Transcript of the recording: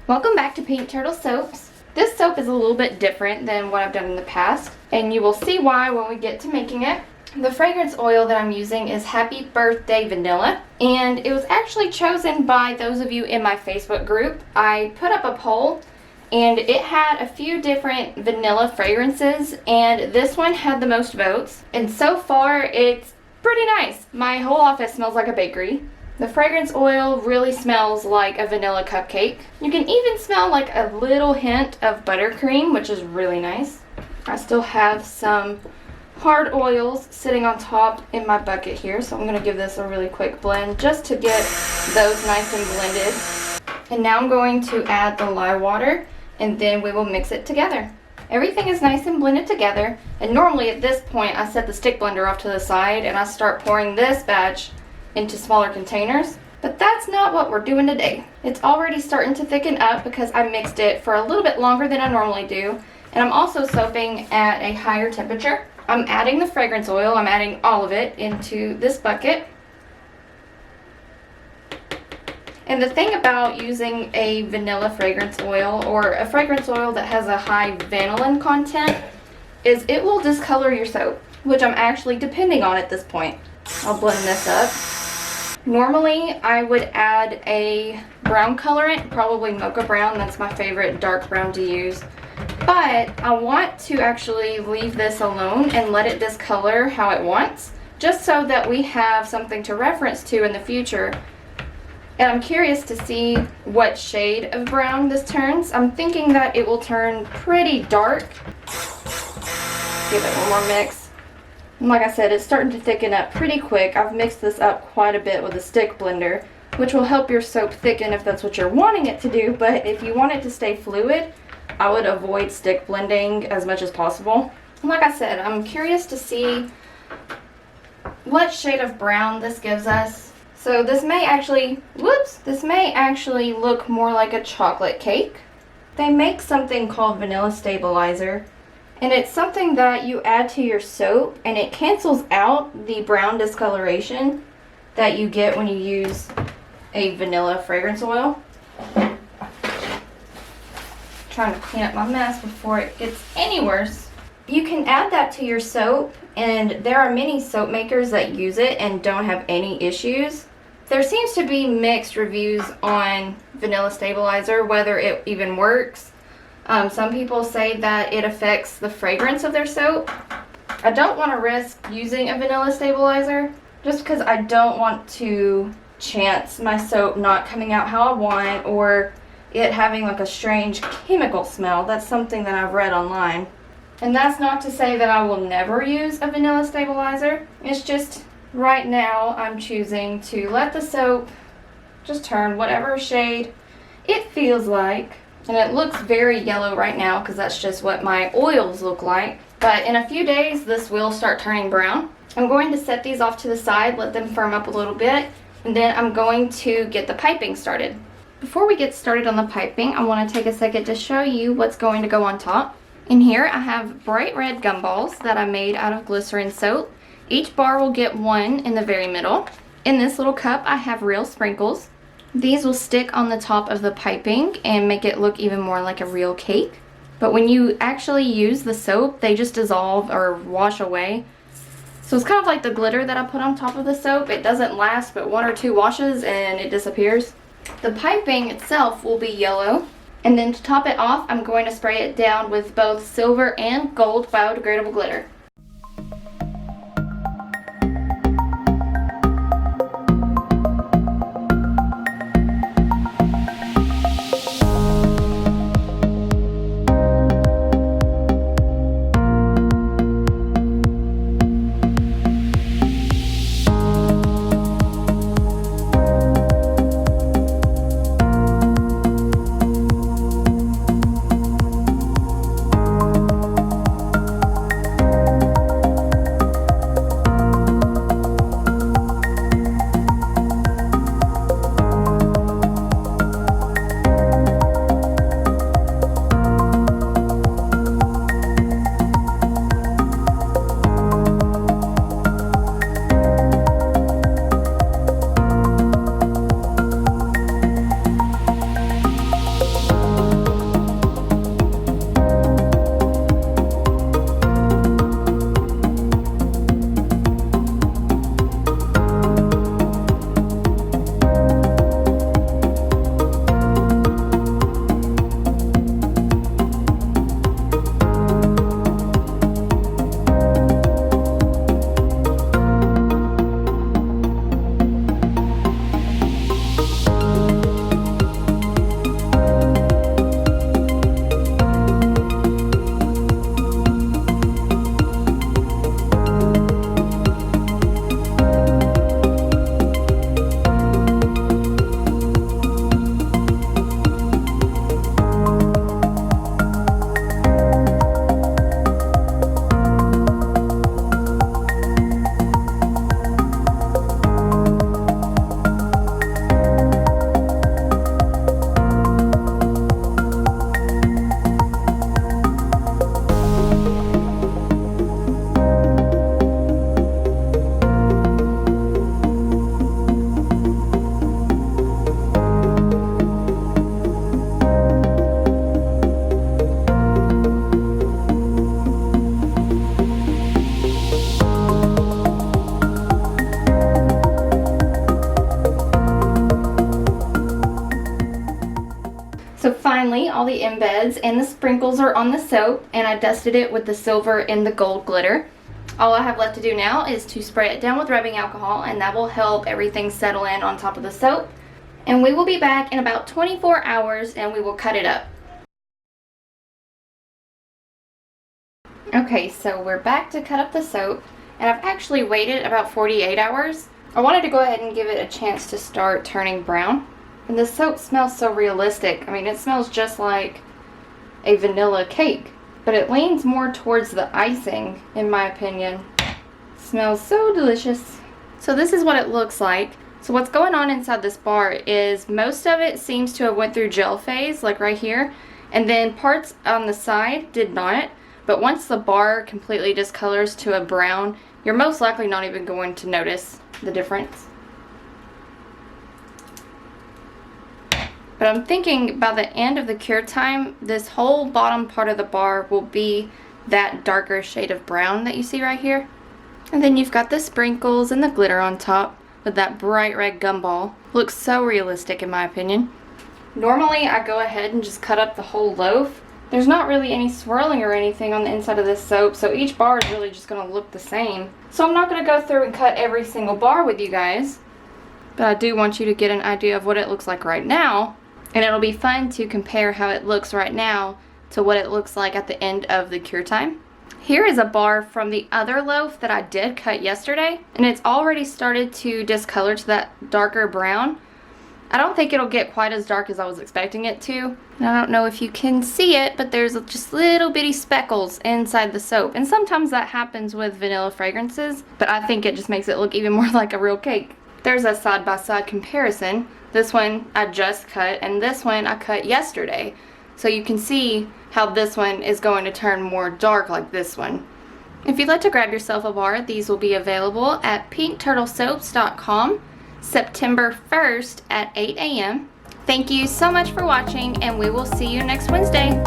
Welcome back to Pink Turtle Soaps. This soap is a little bit different than what I've done in the past, and you will see why when we get to making it. The fragrance oil that I'm using is Happy Birthday Vanilla, and it was actually chosen by those of you in my Facebook group. I put up a poll, and it had a few different vanilla fragrances, and this one had the most votes, and so far it's pretty nice. My whole office smells like a bakery. The fragrance oil really smells like a vanilla cupcake. You can even smell like a little hint of buttercream, which is really nice. I still have some hard oils sitting on top in my bucket here, so I'm going to give this a really quick blend just to get those nice and blended. And now I'm going to add the lye water, and then we will mix it together. Everything is nice and blended together, and normally at this point I set the stick blender off to the side and I start pouring this batch into smaller containers, but that's not what we're doing today. It's already starting to thicken up because I mixed it for a little bit longer than I normally do, and I'm also soaping at a higher temperature. I'm adding the fragrance oil, I'm adding all of it into this bucket. And the thing about using a vanilla fragrance oil or a fragrance oil that has a high vanillin content is it will discolor your soap, which I'm actually depending on at this point. I'll blend this up. Normally, I would add a brown colorant, probably mocha brown. That's my favorite dark brown to use. But I want to actually leave this alone and let it discolor how it wants, just so that we have something to reference to in the future. And I'm curious to see what shade of brown this turns. I'm thinking that it will turn pretty dark. Give it one more mix. And like I said, it's starting to thicken up pretty quick. I've mixed this up quite a bit with a stick blender, which will help your soap thicken if that's what you're wanting it to do. But if you want it to stay fluid, I would avoid stick blending as much as possible. And like I said, I'm curious to see what shade of brown this gives us. So this may actually, this may actually look more like a chocolate cake. They make something called vanilla stabilizer, and it's something that you add to your soap, and it cancels out the brown discoloration that you get when you use a vanilla fragrance oil. Trying to clean up my mess before it gets any worse. You can add that to your soap, and there are many soap makers that use it and don't have any issues. There seems to be mixed reviews on vanilla stabilizer, whether it even works. Some people say that it affects the fragrance of their soap. I don't want to risk using a vanilla stabilizer just because I don't want to chance my soap not coming out how I want, or it having like a strange chemical smell. That's something that I've read online. And that's not to say that I will never use a vanilla stabilizer. It's just right now I'm choosing to let the soap just turn whatever shade it feels like. And it looks very yellow right now because that's just what my oils look like. But in a few days, this will start turning brown. I'm going to set these off to the side, let them firm up a little bit, and then I'm going to get the piping started. Before we get started on the piping, I want to take a second to show you what's going to go on top. In here, I have bright red gumballs that I made out of glycerin soap. Each bar will get one in the very middle. In this little cup, I have real sprinkles. These will stick on the top of the piping and make it look even more like a real cake. But when you actually use the soap, they just dissolve or wash away. So it's kind of like the glitter that I put on top of the soap. It doesn't last but 1 or 2 washes and it disappears. The piping itself will be yellow. And then to top it off, I'm going to spray it down with both silver and gold biodegradable glitter. So finally, all the embeds and the sprinkles are on the soap, and I dusted it with the silver and the gold glitter. All I have left to do now is to spray it down with rubbing alcohol, and that will help everything settle in on top of the soap. And we will be back in about 24 hours and we will cut it up. Okay, so we're back to cut up the soap, and I've actually waited about 48 hours. I wanted to go ahead and give it a chance to start turning brown. And the soap smells so realistic. I mean, it smells just like a vanilla cake, but it leans more towards the icing, in my opinion. It smells so delicious. So this is what it looks like. So what's going on inside this bar is most of it seems to have went through gel phase, like right here, and then parts on the side did not. But once the bar completely discolors to a brown, you're most likely not even going to notice the difference. But I'm thinking by the end of the cure time, this whole bottom part of the bar will be that darker shade of brown that you see right here. And then you've got the sprinkles and the glitter on top with that bright red gumball. Looks so realistic in my opinion. Normally I go ahead and just cut up the whole loaf. There's not really any swirling or anything on the inside of this soap, so each bar is really just going to look the same. So I'm not going to go through and cut every single bar with you guys, but I do want you to get an idea of what it looks like right now. And it'll be fun to compare how it looks right now to what it looks like at the end of the cure time. Here is a bar from the other loaf that I did cut yesterday, and it's already started to discolor to that darker brown. I don't think it'll get quite as dark as I was expecting it to. And I don't know if you can see it, but there's just little bitty speckles inside the soap. And sometimes that happens with vanilla fragrances, but I think it just makes it look even more like a real cake. There's a side-by-side comparison. This one I just cut, and this one I cut yesterday. So you can see how this one is going to turn more dark like this one. If you'd like to grab yourself a bar, these will be available at pinkturtlesoaps.com September 1st at 8 a.m. Thank you so much for watching, and we will see you next Wednesday.